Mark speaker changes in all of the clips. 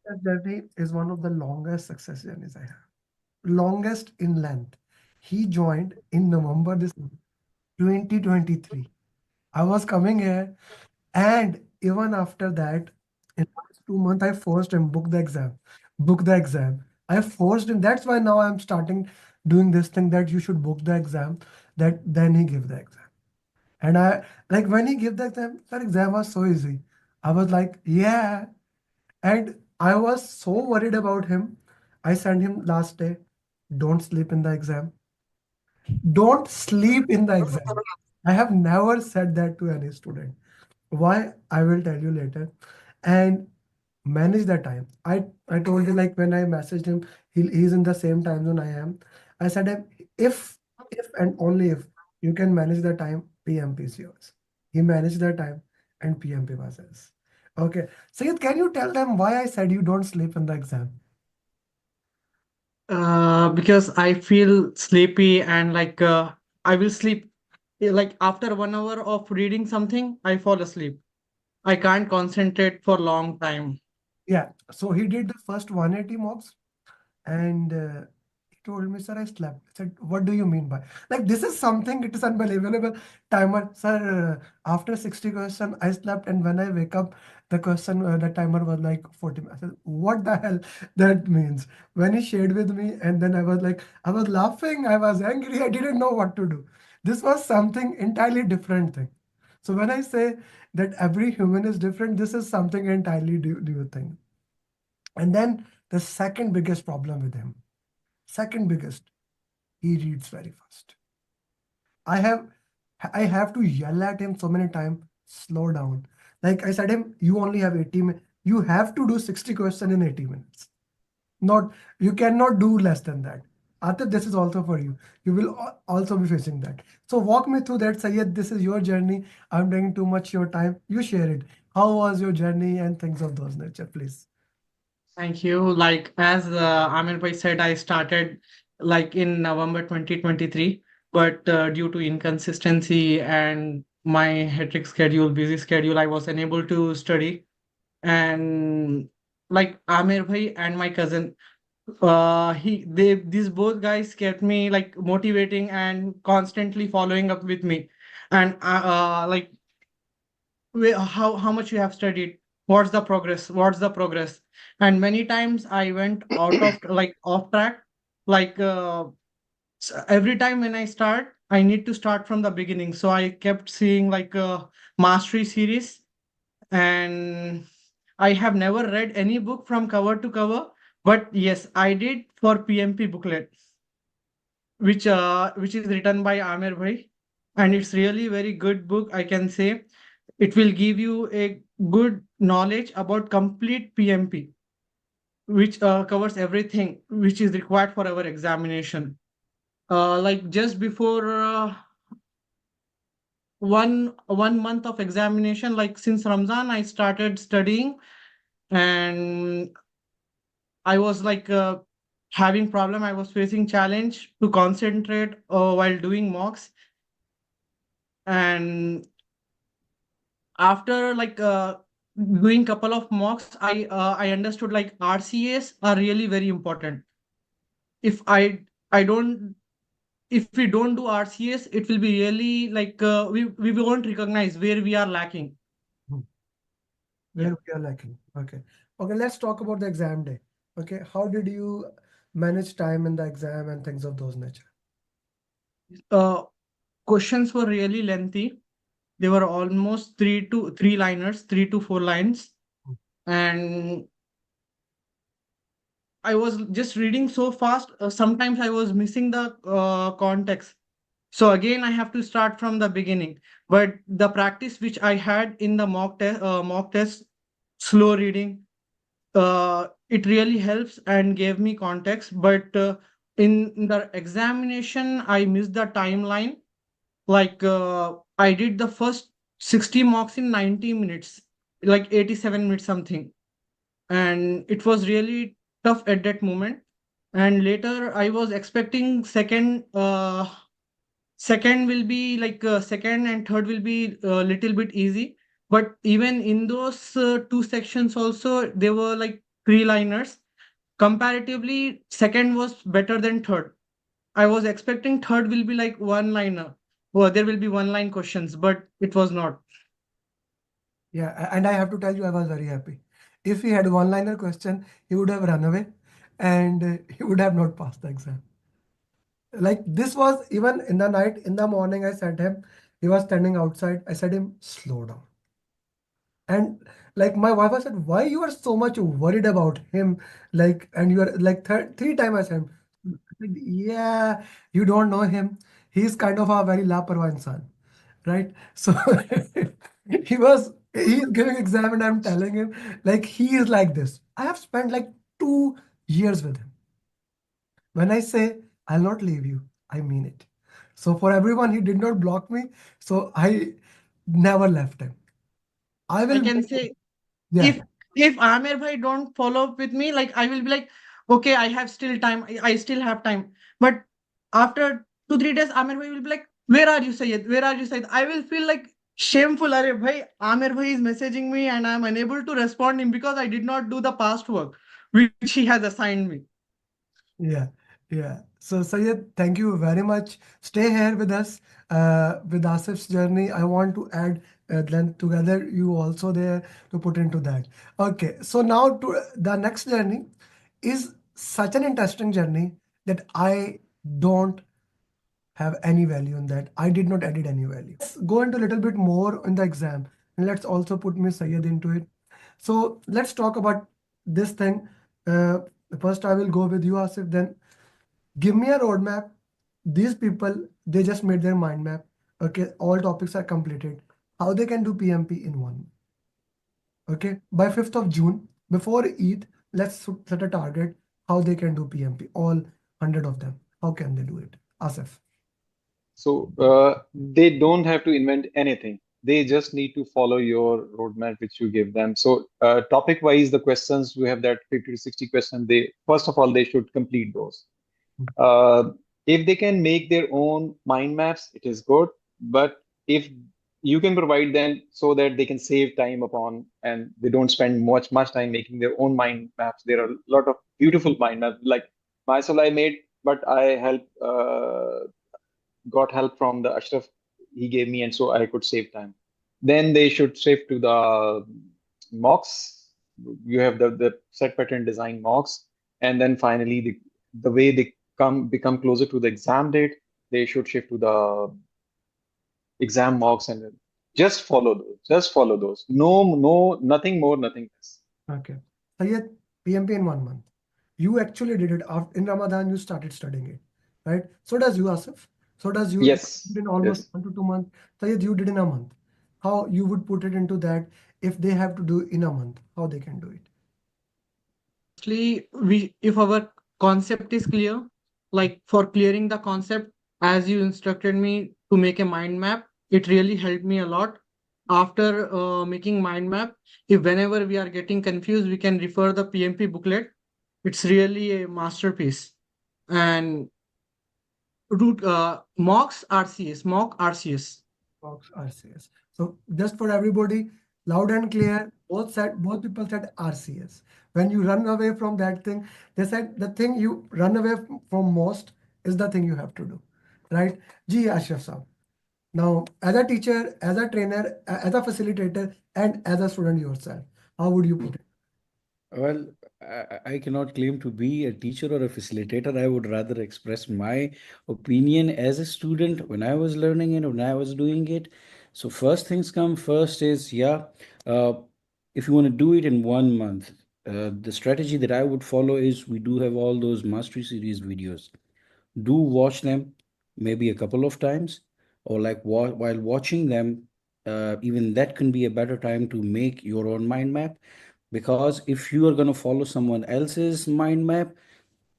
Speaker 1: That journey is one of the longest success journeys I have. Longest in length. He joined in November this 2023. I was coming here, and even after that, in last 2 months, I forced him book the exam, book the exam. I forced him. That's why now I'm starting doing this thing that you should book the exam. That then he give the exam. And I like when he gave the exam, that exam was so easy. I was like, yeah. And I was so worried about him. I sent him last day, don't sleep in the exam. Don't sleep in the exam. I have never said that to any student. Why? I will tell you later. And manage the time. I told him like when I messaged him, he's in the same time zone I am. I said him if and only if you can manage the time, PMP is yours. He managed the time and PMP was his. Okay. Syed, can you tell them why I said you don't sleep in the exam?
Speaker 2: Because I feel sleepy and I will sleep like after 1 hour of reading something, I fall asleep. I can't concentrate for long time.
Speaker 1: Yeah. So he did the first 180 mocks and he told me, sir, I slept. I said, what do you mean by? Like, this is something, it is unbelievable. Timer, sir, after 60 question, I slept. And when I wake up, the timer was like 40 minutes. I said, what the hell that means? When he shared with me, and then I was like, I was laughing, I was angry, I didn't know what to do. This was something entirely different thing. So when I say that every human is different, this is something entirely new thing. And then the second biggest problem with him, second biggest, he reads very fast. I have I have to yell at him so many times, slow down. Like I said him, you only have 80 minutes. You have to do 60 questions in 80 minutes. Not you cannot do less than that. Atif, this is also for you. You will also be facing that. So walk me through that, Syed. This is your journey. I'm taking too much your time. You share it. How was your journey and things of those nature, please?
Speaker 2: Thank you. Like as Amir Bhai said, I started like in November 2023, but due to inconsistency and my hectic schedule, busy schedule, I was unable to study. And like Amir Bhai and my cousin, these both guys kept me like motivating and constantly following up with me. And like how much you have studied, what's the progress, what's the progress. And many times I went out of like off track, like every time when I start, I need to start from the beginning, so I kept seeing like a mastery series. And I have never read any book from cover to cover, but yes, I did for PMP booklet, which is written by Amir Bhai, and it's really very good book, I can say. It will give you a good knowledge about complete PMP, which covers everything which is required for our examination. Like just before 1 month of examination, like since Ramzan, I started studying, and I was like having problem. I was facing challenge to concentrate while doing mocks. And after like doing couple of mocks, I understood like RCAs are really very important. If I don't, if we don't do RCAs, it will be really like we won't recognize where we are lacking.
Speaker 1: Hmm.
Speaker 2: Yeah.
Speaker 1: Where we are lacking. Okay. Okay, let's talk about the exam day. Okay. How did you manage time in the exam and things of those nature?
Speaker 2: uh Questions were really lengthy. They were almost three liners, 3 to 4 lines. And I was just reading so fast, sometimes I was missing the context. So again, I have to start from the beginning. But the practice which I had in the mock test, slow reading, it really helps and gave me context. But in the examination, I missed the timeline. Like I did the first 60 mocks in 90 minutes, like 87 minutes something. And it was really tough at that moment. And later I was expecting second will be like second and third will be a little bit easy. But even in those two sections also, they were like three liners. Comparatively, second was better than third. I was expecting third will be like one liner. Well, there will be one line questions, but it was not.
Speaker 1: Yeah, and I have to tell you, I was very happy. If he had one-liner question, he would have run away, and he would have not passed the exam. Like this was even in the night, in the morning, I said him, he was standing outside. I said him, slow down. And like my wife said, why you are so much worried about him? Like, and you are like three times I said, yeah, you don't know him. He's kind of a very laparwa son, right? So he's giving exam and I'm telling him like he is like this. I have spent like 2 years with him. When I say I'll not leave you, I mean it. So for everyone, he did not block me. So I never left him. I
Speaker 2: I
Speaker 1: will,
Speaker 2: can say
Speaker 1: yeah,
Speaker 2: if Amir bhai don't follow up with me, like I will be like, okay, I have still time. I still have time. But after 2 3 days, Amir bhai will be like, where are you, Syed? Where are you, Syed? I will feel like shameful. Arey bhai, Amir bhai is messaging me and I'm unable to respond him because I did not do the past work which he has assigned me.
Speaker 1: yeah, yeah. So Sayed, thank you very much. Stay here with us with Asif's journey. I want to add then together you also there to put into that. Okay, so now to the next journey is such an interesting journey that I don't have any value in that. I did not added any value. Let's go into a little bit more in the exam and let's also put Miss Sayed into it. So let's talk about this thing. Uh, First, I will go with you, Asif. Then give me a roadmap. These people, they just made their mind map. Okay, all topics are completed. How they can do PMP in one. Okay, by 5th of June, before Eid, let's set a target. How they can do PMP, all 100 of them. How can they do it? Asif.
Speaker 3: So they don't have to invent anything. They just need to follow your roadmap which you give them. So topic wise, the questions we have that 50 to 60 questions. They first of all they should complete those. Uh, if they can make their own mind maps, it is good. But if you can provide them so that they can save time upon and they don't spend much time making their own mind maps. There are a lot of beautiful mind maps like myself I made, but I help got help from the Ashraf he gave me, and so I could save time. Then they should shift to the mocks. You have the set pattern design mocks, and then finally the way they come become closer to the exam date, they should shift to the exam mocks and then just follow those. Just follow those. No, nothing more, nothing less.
Speaker 1: Okay. Sayed, PMP in 1 month. You actually did it after, in Ramadan, you started studying it, right? So does you, Asif. So does you. You
Speaker 3: Yes,
Speaker 1: did in almost
Speaker 3: yes.
Speaker 1: 1 to 2 months. Sayed, you did in a month. How you would put it into that if they have to do in a month, how they can do it?
Speaker 2: Firstly, we if our concept is clear, like for clearing the concept, as you instructed me to make a mind map, it really helped me a lot. After making mind map, if whenever we are getting confused, we can refer the PMP booklet. It's really a masterpiece. And root mock RCS.
Speaker 1: Box RCS. So just for everybody, loud and clear, both people said RCS. When you run away from that thing, they said the thing you run away from most is the thing you have to do, right? Ji Ashraf Saab. Now, as a teacher, as a trainer, as a facilitator, and as a student yourself, how would you put it?
Speaker 4: Well, I cannot claim to be a teacher or a facilitator. I would rather express my opinion as a student when I was learning it, when I was doing it. So, first things come first is, yeah, uh, if you want to do it in 1 month, the strategy that I would follow is we do have all those mastery series videos. Do watch them maybe a couple of times, or like while watching them, even that can be a better time to make your own mind map, because if you are going to follow someone else's mind map,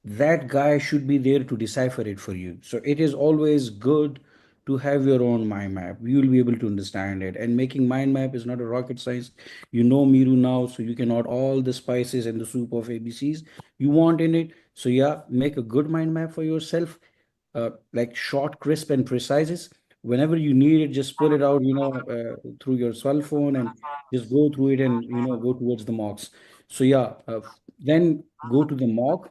Speaker 4: that guy should be there to decipher it for you. So it is always good to have your own mind map. You will be able to understand it. And making mind map is not a rocket science. You know Miru now, so you can add all the spices and the soup of ABCs you want in it. So yeah, make a good mind map for yourself, like short, crisp, and precise. Whenever you need it, just pull it out, through your cell phone and just go through it and go towards the marks. So yeah, then go to the mock.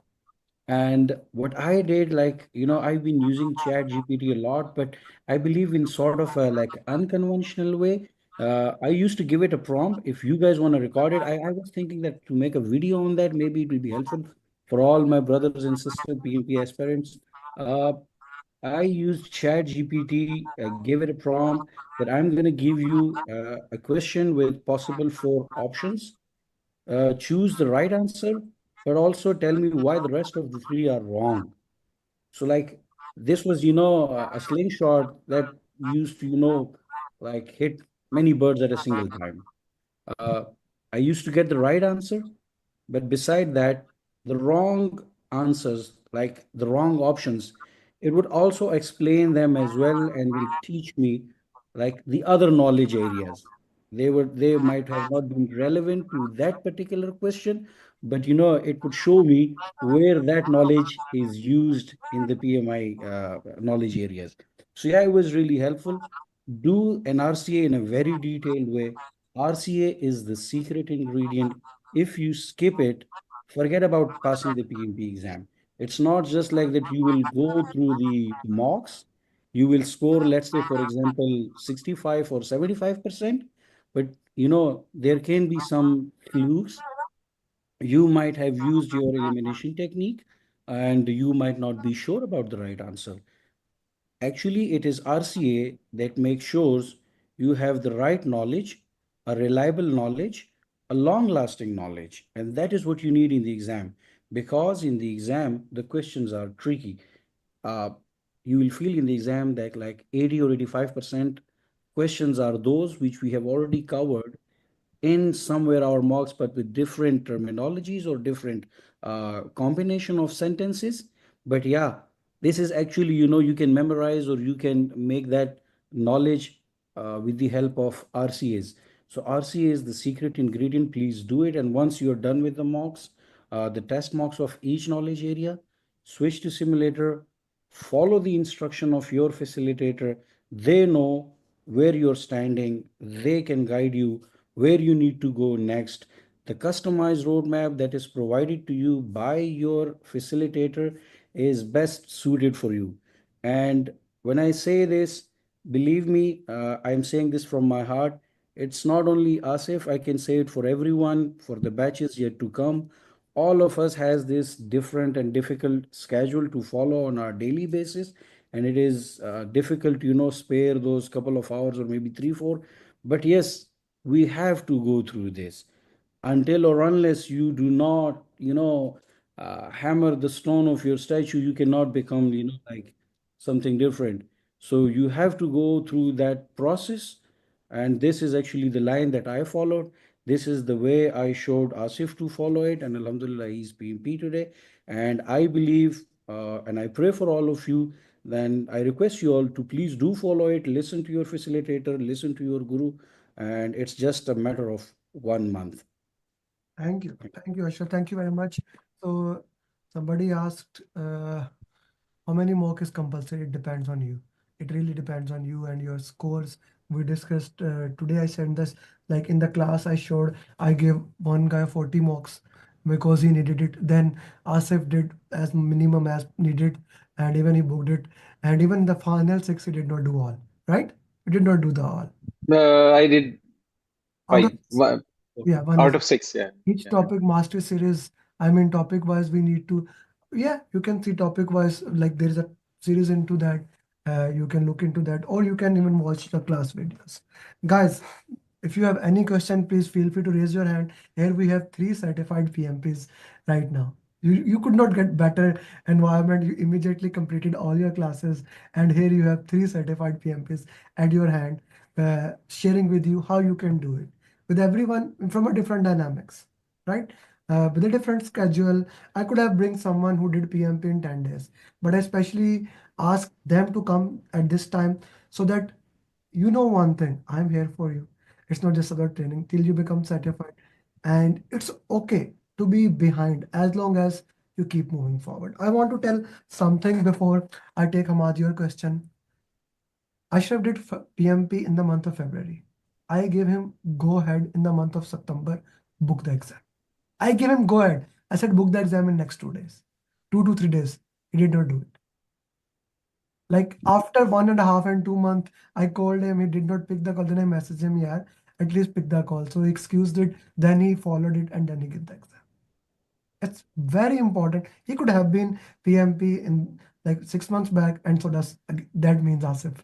Speaker 4: And what I did, like, I've been using Chat GPT a lot, but I believe in sort of a like unconventional way. I used to give it a prompt. If you guys want to record it, I was thinking that to make a video on that, maybe it will be helpful for all my brothers and sisters, PMP aspirants. Uh, I used Chat GPT, gave it a prompt that I'm going to give you a question with possible four options. Choose the right answer, but also tell me why the rest of the three are wrong. So like this was, a slingshot that used to, like hit many birds at a single time. Uh, I used to get the right answer, but beside that, the wrong answers, like the wrong options, it would also explain them as well and will teach me like the other knowledge areas. They might have not been relevant to that particular question, but it would show me where that knowledge is used in the PMI knowledge areas. So yeah, it was really helpful. Do an RCA in a very detailed way. RCA is the secret ingredient. If you skip it, forget about passing the PMP exam. It's not just like that you will go through the mocks, you will score, let's say, for example, 65 or 75%, but there can be some flukes. You might have used your elimination technique and you might not be sure about the right answer. Actually, it is RCA that makes sure you have the right knowledge, a reliable knowledge, a long lasting knowledge. And that is what you need in the exam. Because in the exam, the questions are tricky. Uh, you will feel in the exam that like 80 or 85% questions are those which we have already covered in somewhere our mocks, but with different terminologies or different combination of sentences. But yeah, this is actually, you can memorize or you can make that knowledge with the help of RCAs. So RCA is the secret ingredient. Please do it. And once you're done with the mocks, the test mocks of each knowledge area, switch to simulator, follow the instruction of your facilitator. They know where you're standing, they can guide you where you need to go next. The customized roadmap that is provided to you by your facilitator is best suited for you. And when I say this, believe me, I'm saying this from my heart. It's not only Asif, I can say it for everyone, for the batches yet to come. All of us has this different and difficult schedule to follow on our daily basis, and it is difficult to spare those couple of hours or maybe 3 4. But yes, we have to go through this until or unless you do not hammer the stone of your statue. You cannot become like something different. So you have to go through that process, and this is actually the line that I followed. This is the way I showed Asif to follow it, and alhamdulillah, he's PMP today. And I believe and I pray for all of you. Then I request you all to please do follow it, listen to your facilitator, listen to your guru, and it's just a matter of 1 month.
Speaker 1: Thank you, Ashraf. Thank you very much. So somebody asked, how many mock is compulsory? It depends on you. It really depends on you and your scores. We discussed today. I said this like in the class. I gave one guy 40 mocks because he needed it. Then Asif did as minimum as needed, and even he booked it. And even the final six, he did not do all. Right? He did not do the all.
Speaker 3: I did
Speaker 1: Out of
Speaker 3: five.
Speaker 1: yeah, one
Speaker 3: Out
Speaker 1: is
Speaker 3: of six. Yeah.
Speaker 1: each
Speaker 3: Yeah.
Speaker 1: topic master series. I mean, topic wise, we need to, yeah, you can see topic wise, like there is a series into that. You can look into that, or you can even watch the class videos. Guys, if you have any question, please feel free to raise your hand. Here we have 3 certified PMPs right now. You could not get better environment. You immediately completed all your classes, and here you have 3 certified PMPs at your hand, sharing with you how you can do it with everyone from a different dynamics, right? With a different schedule. I could have bring someone who did PMP in 10 days, but I especially ask them to come at this time so that you know one thing, I'm here for you. It's not just about training till you become certified. And it's okay to be behind as long as you keep moving forward. I want to tell something before I take Hamad your question. Ashraf did PMP in the month of February. I gave him go ahead in the month of September, book the exam. I gave him go ahead. I said, book the exam in next 2 days, 2 to 3 days. He did not do it. Like after 1.5 and 2 months, I called him. He did not pick the call. Then I messaged him, yeah, at least pick the call. So he excused it. Then he followed it, and then he gave the exam. It's very important. He could have been PMP in like 6 months back, and so that means Asif,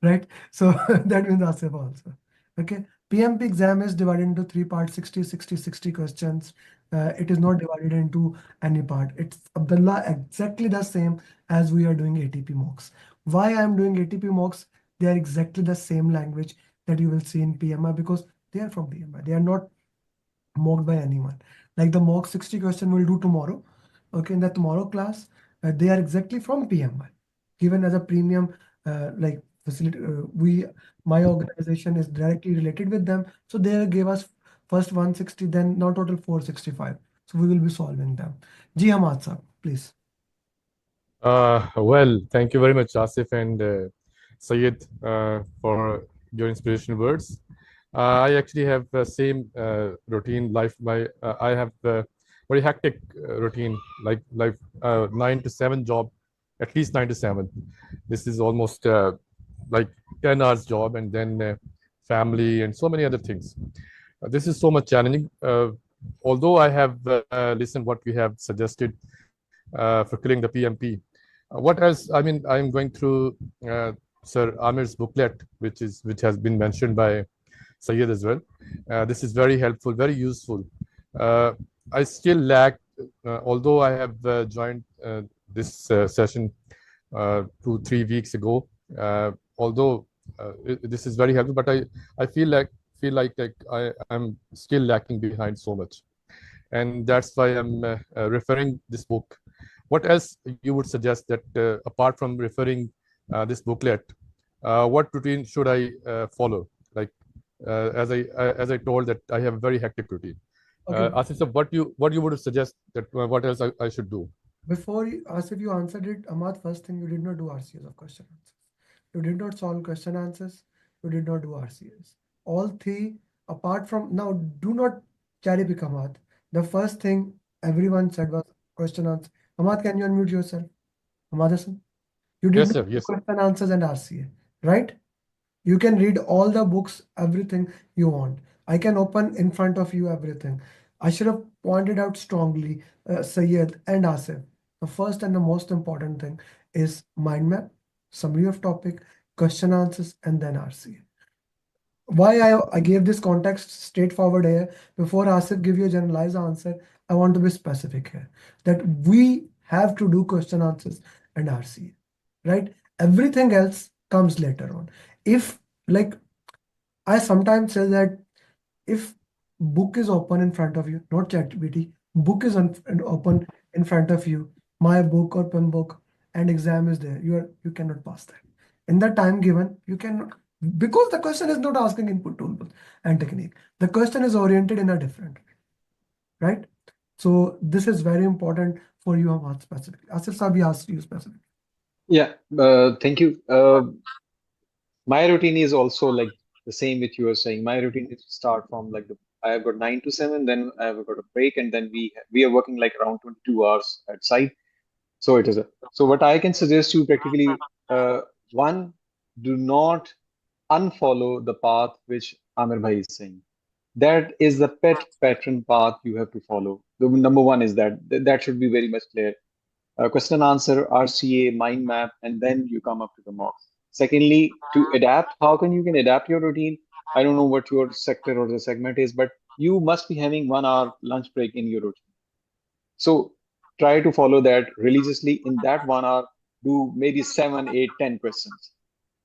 Speaker 1: right? So that means Asif also. Okay. PMP exam is divided into 3 parts, 60, 60, 60 questions. It is not divided into any part. It's Abdullah exactly the same as we are doing ATP mocks. Why I am doing ATP mocks? They are exactly the same language that you will see in PMI because they are from PMI. They are not mocked by anyone. Like the mock 60 question we'll do tomorrow. Okay, in the tomorrow class, they are exactly from PMI, given as a premium like facility. My organization is directly related with them, so they gave us first 160, then now total 465. So we will be solving them. Ji Hamad sir, please.
Speaker 5: Well, thank you very much, Asif and Syed, for your inspirational words. I actually have the same routine life. I have a very hectic routine, like 9 to 7 job, at least 9 to 7. This is almost like 10 hours job, and then family and so many other things. This is so much challenging. Although I have listened what we have suggested for killing the PMP. What else? I mean, I'm going through Sir Amir's booklet, which has been mentioned by Syed as well. This is very helpful, very useful. I still lack, although I have joined this session 2-3 weeks ago. Although this is very helpful, but I feel like I'm still lacking behind so much, and that's why I'm referring this book. What else you would suggest that apart from referring this booklet, what routine should I follow? Like as I told that I have a very hectic routine.
Speaker 1: Okay.
Speaker 5: Asif, sir, what you would suggest that what else I should do?
Speaker 1: Before you asked if you answered it, Ahmad, first thing you did not do RCS of question answers. You did not solve question answers. You did not do RCS. All three, apart from now, do not cherry pick Ahmad. The first thing everyone said was question answer. Ahmad, can you unmute yourself? Ahmad Hassan, you did
Speaker 5: Yes,
Speaker 1: not
Speaker 5: sir.
Speaker 1: do
Speaker 5: Yes, sir.
Speaker 1: question answers and RCA, right? You can read all the books, everything you want. I can open in front of you everything. I should have pointed out strongly, Syed and Asif. The first and the most important thing is mind map, summary of topic, question answers, and then RCA. Why I gave this context straightforward here, before Asif give you a generalized answer, I want to be specific here. That we have to do question answers and RCA, right? Everything else comes later on. If like I sometimes say that if book is open in front of you, not ChatGPT, book is open in front of you, my book or PMBOK, and exam is there, you cannot pass that. In the time given, you cannot, because the question is not asking input toolbox and technique. The question is oriented in a different way, right? So this is very important for you, Ahmad, specifically. Asif Sabi asked you specifically.
Speaker 3: Yeah, thank you. My routine is also like the same which you were saying. My routine is to start from like I have got 9 to 7, then I have got a break, and then we are working like around 22 hours at site. So it is so what I can suggest you practically, one, do not unfollow the path which Amir Bhai is saying. That is the pet pattern path you have to follow. The number one is that should be very much clear. Question and answer, RCA, mind map, and then you come up to the mocks. Secondly, to adapt, how you can adapt your routine? I don't know what your sector or the segment is, but you must be having 1 hour lunch break in your routine. So try to follow that religiously. In that 1 hour, do maybe 7, 8, 10 questions.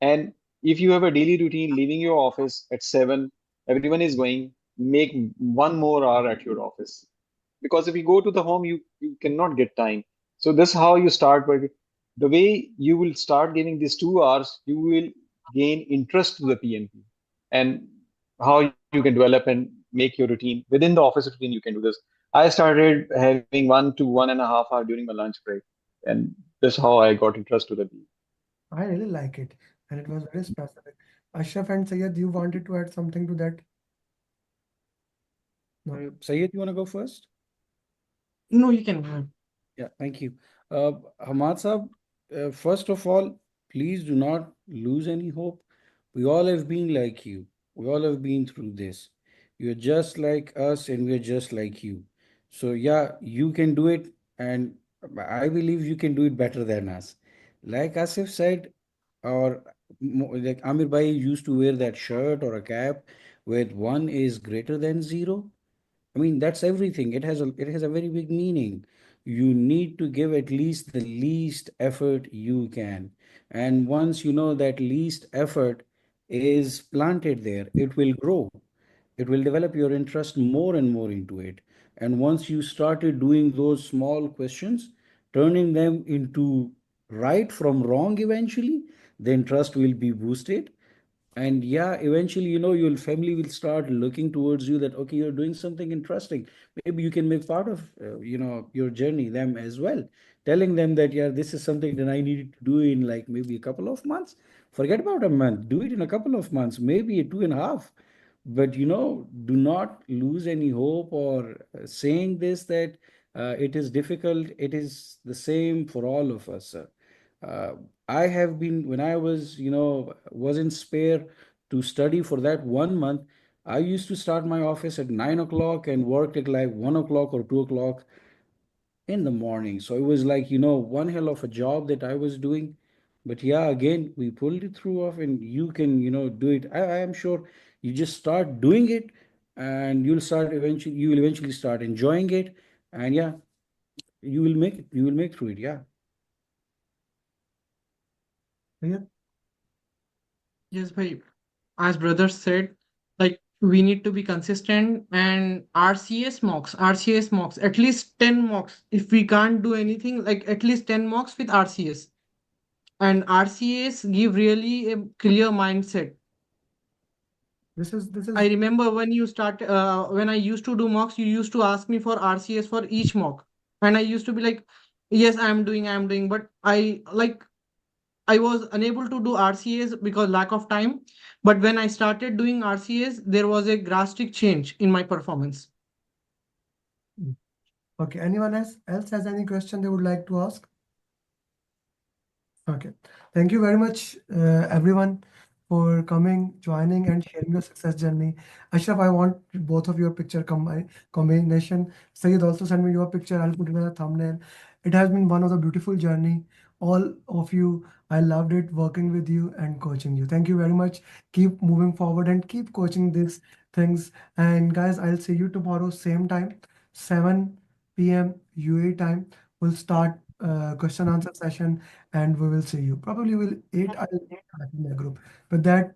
Speaker 3: And if you have a daily routine, leaving your office at 7, everyone is going, make 1 more hour at your office. Because if you go to the home, you cannot get time. So this is how you start working. The way you will start giving these 2 hours, you will gain interest to the PMP, and how you can develop and make your routine within the office routine. You can do this. I started having 1 to 1.5 hour during my lunch break, and that's how I got interest to the PMP.
Speaker 1: I really like it, and it was very specific. Ashraf and Sayed, you wanted to add something to that? No.
Speaker 4: Syed, you want to go first?
Speaker 2: No, you can go ahead.
Speaker 4: Yeah, thank you. Hamad Sahab, first of all, please do not lose any hope. We all have been like you. We all have been through this. You're just like us, and we're just like you. So, yeah, you can do it, and I believe you can do it better than us. Like Asif said, or like Amir Bhai used to wear that shirt or a cap where one is greater than zero. I mean, that's everything. It has a very big meaning. You need to give at least the least effort you can. And once you know that least effort is planted there, it will grow. It will develop your interest more and more into it. And once you started doing those small questions, turning them into right from wrong eventually, the interest will be boosted. And yeah, eventually, your family will start looking towards you that, okay, you're doing something interesting. Maybe you can make part of your journey them as well, telling them that, yeah, this is something that I needed to do in like maybe a couple of months. Forget about a month, do it in a couple of months, maybe 2.5. But do not lose any hope or saying this that it is difficult. It is the same for all of us. uh, I have been, when I wasn't spare to study for that 1 month, I used to start my office at 9 o'clock and work at like 1 o'clock or 2 o'clock in the morning. So it was like, one hell of a job that I was doing. But yeah, again, we pulled it through off, and you can, do it. I am sure you just start doing it, and you will eventually start enjoying it. And yeah, you will make it. You will make through it. Yeah.
Speaker 1: Yeah.
Speaker 2: Yes, bhai. As brother said, like we need to be consistent and RCS mocks, at least 10 mocks. If we can't do anything, like at least 10 mocks with RCS. And RCS give really a clear mindset.
Speaker 1: This is
Speaker 2: I remember when I used to do mocks, you used to ask me for RCS for each mock. And I used to be like, yes, I'm doing, but I was unable to do RCS because lack of time. But when I started doing RCS, there was a drastic change in my performance.
Speaker 1: okay. Anyone else has any question they would like to ask? Okay. Thank you very much, everyone, for coming, joining, and sharing your success journey. Ashraf, I want both of your picture combination. Syed, also send me your picture. I'll put it in a thumbnail. It has been one of the beautiful journey. All of you, I loved it working with you and coaching you. Thank you very much. Keep moving forward and keep coaching these things. And guys, I'll see you tomorrow, same time, 7 p.m. UAE time. We'll start question answer session, and we will see you. Probably will 8 I'll start in my group. With that,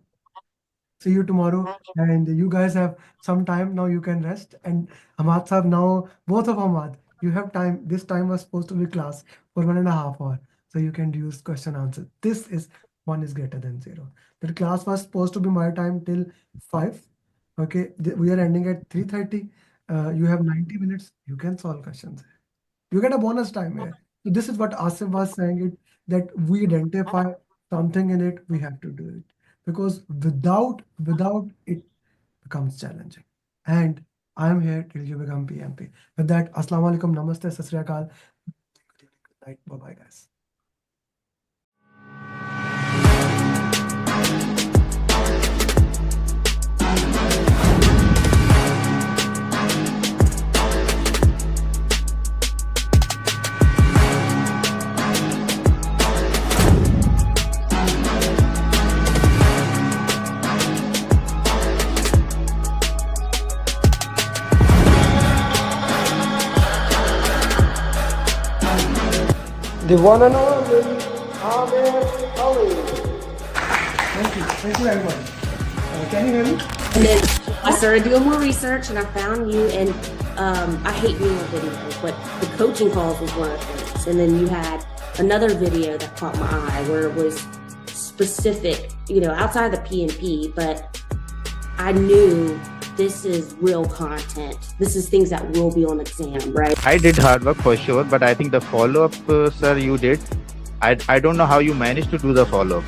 Speaker 1: see you tomorrow. And you guys have some time now. You can rest. And Ahmad Sahab, now both of Ahmad, you have time. This time was supposed to be class for 1.5 hours. So you can use question answer. This is 1 is greater than 0. The class was supposed to be my time till 5. Okay, we are ending at 3:30. You have 90 minutes. You can solve questions. You get a bonus time here. So this is what Asif was saying, it that we identify something in it, we have to do it. Because without it becomes challenging. And I am here till you become PMP. With that, Assalamu alaikum, namaste, sat sri akal. Good night. Bye-bye, guys. The one and only Amir Ali. Thank you everyone. Can you hear me?
Speaker 6: And then I started doing more research, and I found you. And I hate doing videos, but the coaching calls was one of the things. And then you had another video that caught my eye where it was specific, outside the PMP, but I knew this is real content. This is things that will be on exam, right?
Speaker 7: I did hard work for sure, but I think the follow-up, sir, you did. I don't know how you managed to do the follow-up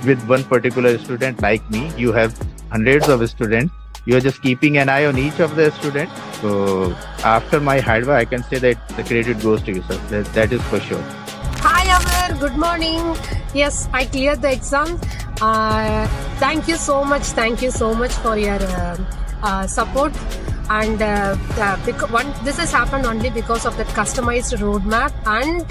Speaker 7: with one particular student like me. You have hundreds of students. you're just keeping an eye on each of the students. So after my hard work, I can say that the credit goes to you, sir. That is for sure.
Speaker 8: Hi Amar, good morning. Yes, I cleared the exam. Thank you so much. Thank you so much for your support. And this has happened only because of the customized roadmap and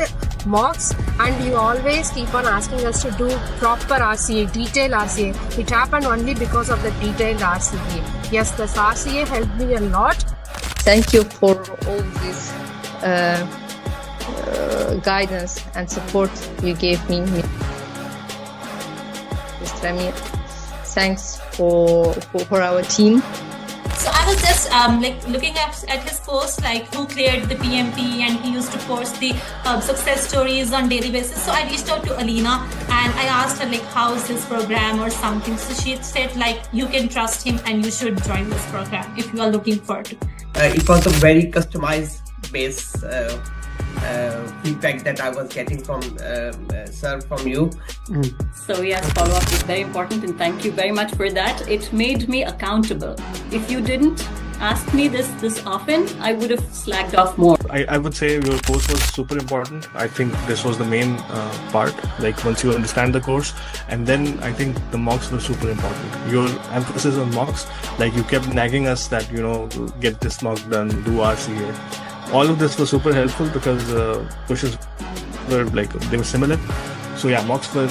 Speaker 8: mocks. And you always keep on asking us to do proper RCA, detailed RCA. It happened only because of the detailed RCA. Yes, this RCA helped me a lot.
Speaker 9: Thank you for all this guidance and support you gave me, Mr. Amir. Thanks for our team.
Speaker 10: So I was just looking at his post, like who cleared the PMP, and he used to post the success stories on daily basis. So I reached out to Alina and I asked her like, how's his program or something. So she said like, you can trust him and you should join this program if you are looking for it.
Speaker 11: It was a very customized base feedback that I was getting from sir, from you.
Speaker 12: So yes, follow-up is very important, and thank you very much for that. It made me accountable. If you didn't ask me this often, I would have slacked off more.
Speaker 13: I would say your course was super important. I think this was the main part, like once you understand the course, and then I think the mocks were super important. Your emphasis on mocks, like you kept nagging us that, get this mock done, do RCA. All of this was super helpful because questions were they were similar. So yeah, mocks were,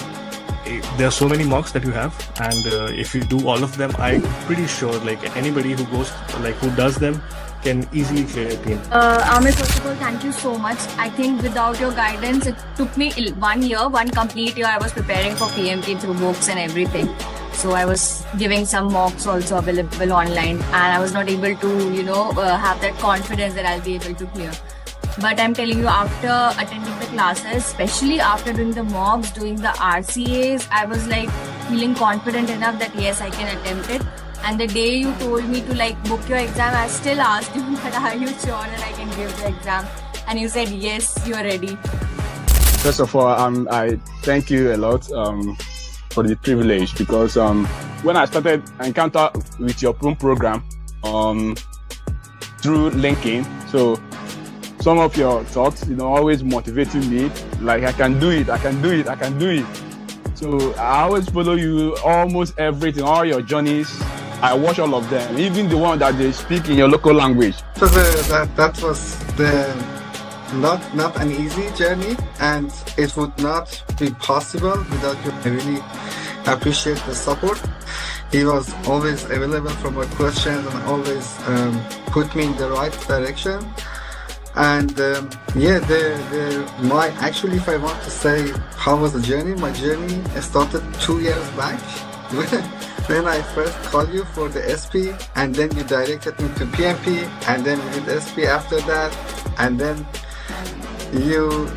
Speaker 13: there are so many mocks that you have, and if you do all of them, I'm pretty sure anybody who goes, who does them can easily clear a PMP.
Speaker 14: Amir, first of all, thank you so much. I think without your guidance, it took me 1 year, one complete year. I was preparing for PMP through books and everything. So I was giving some mocks also available online, and I was not able to, have that confidence that I'll be able to clear. But I'm telling you, after attending the classes, especially after doing the mocks, doing the RCAs, I was feeling confident enough that yes, I can attempt it. And the day you told me to book your exam, I still asked you that are you sure that I can give the exam? And you said yes, you're ready.
Speaker 15: First of all, I thank you a lot for the privilege, because when I started encounter with your program through LinkedIn, so some of your thoughts, always motivating me, I can do it, I can do it, I can do it. So I always follow you, almost everything, all your journeys. I watch all of them, even the one that they speak in your local language.
Speaker 16: So that was not an easy journey, and it would not be possible without you. I really appreciate the support. He was always available for my questions and always put me in the right direction. And actually, if I want to say how was the journey, my journey started 2 years back. Then I first called you for the SP, and then you directed me to PMP, and then we did SP after that, and then you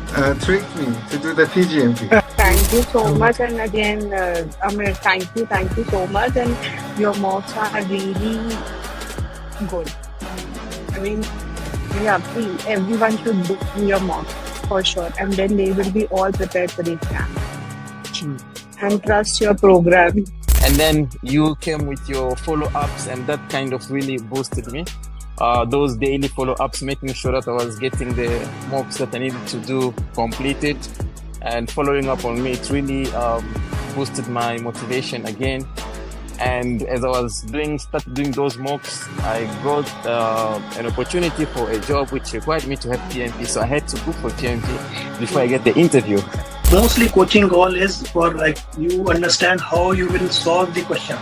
Speaker 16: tricked me to do the PGMP.
Speaker 17: Thank you so much, and again, Amir, thank you so much, and your mocks are really good. I mean, yeah, please, everyone should do your mock for sure, and then they will be all prepared for the exam. And trust your program.
Speaker 18: And then you came with your follow-ups, and that kind of really boosted me. Those daily follow-ups, making sure that I was getting the mocks that I needed to do completed, and following up on me, it really boosted my motivation again. And as I was started doing those mocks, I got an opportunity for a job which required me to have PMP, so I had to book for PMP before I get the interview.
Speaker 19: Mostly coaching goal is for you understand how you will solve the question.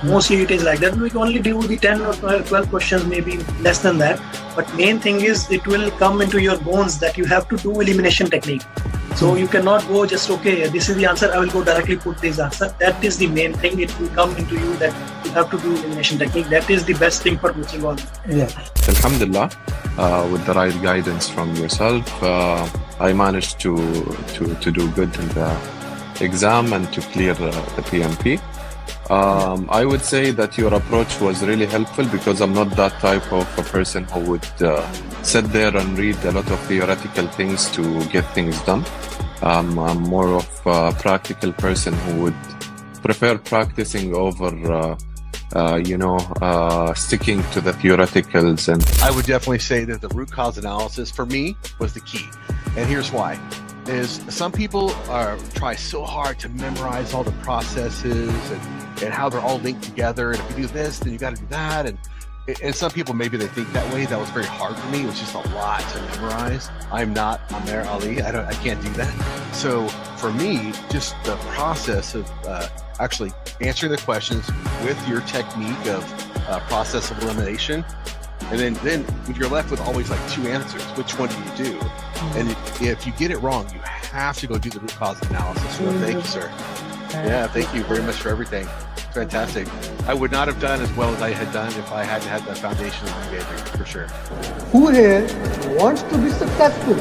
Speaker 19: Mostly it is like that. We can only do the 10 or 12 questions, maybe less than that. But main thing is it will come into your bones that you have to do elimination technique. So you cannot go just, okay, this is the answer, I will go directly put this answer. That is the main thing. It will come into you that you have to do elimination technique. That is the best thing for coaching all.
Speaker 20: Yeah. Alhamdulillah, with the right guidance from yourself, I managed to do good in the exam and to clear the PMP. I would say that your approach was really helpful, because I'm not that type of a person who would sit there and read a lot of theoretical things to get things done. I'm more of a practical person who would prefer practicing over sticking to the theoreticals. And
Speaker 21: I would definitely say that the root cause analysis for me was the key. And here's why. Is some people try so hard to memorize all the processes and how they're all linked together. And if you do this, then you got to do that. And some people, maybe they think that way. That was very hard for me. It was just a lot to memorize. I'm not Amer Ali. I can't do that. So for me, just the process of actually answering the questions with your technique of process of elimination. And then when you're left with always like two answers, which one do you do? And if you get it wrong, you have to go do the root cause analysis. So thank you, sir. Yeah, thank you very much for everything. Fantastic. I would not have done as well as I had done if I hadn't had the foundation that you gave me, for sure.
Speaker 22: Who here wants to be successful?